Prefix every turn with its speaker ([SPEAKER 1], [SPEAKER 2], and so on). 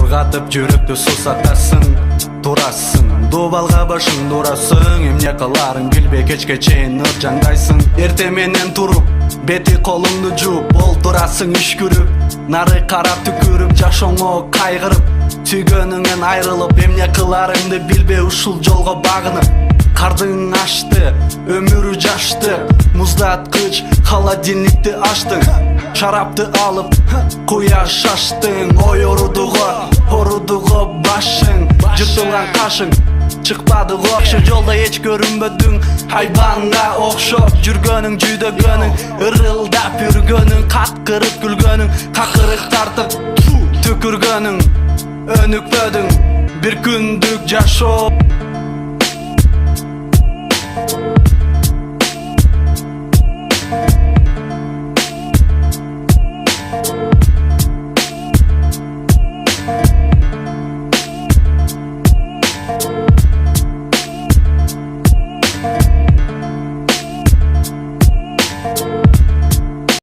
[SPEAKER 1] ыргатып жүрөктү сусатасың, турасың, дубалга башың дурасың, эмне кыларың билбей кечке чейин ыржаңдайсың. Эрте менен туруп, бети колуңду жууп, олтурасың иш күрүп, нары карап түкүрүп, жашооңо кайгырып, сүйгөнүңөн айрылып, эмне кыларыңды билбей ушул жолго багынып. Кардың ашты, өмүрү жашты, муздаткыч, холодильникти ачтың, шарапты алып, куя шаштың. Ой орудуго башың, жыртылган кашың, чыкпады окшо, жолдо эч көрүнбөдүң, хайбанга окшоп жүргөнүң, жүйдөгөнүң, ырылдап үргөнүң, каткырып күлгөнүң, какырык тартып түкүргөнүң, өнүкпөдүң, бир күндүк жашоо.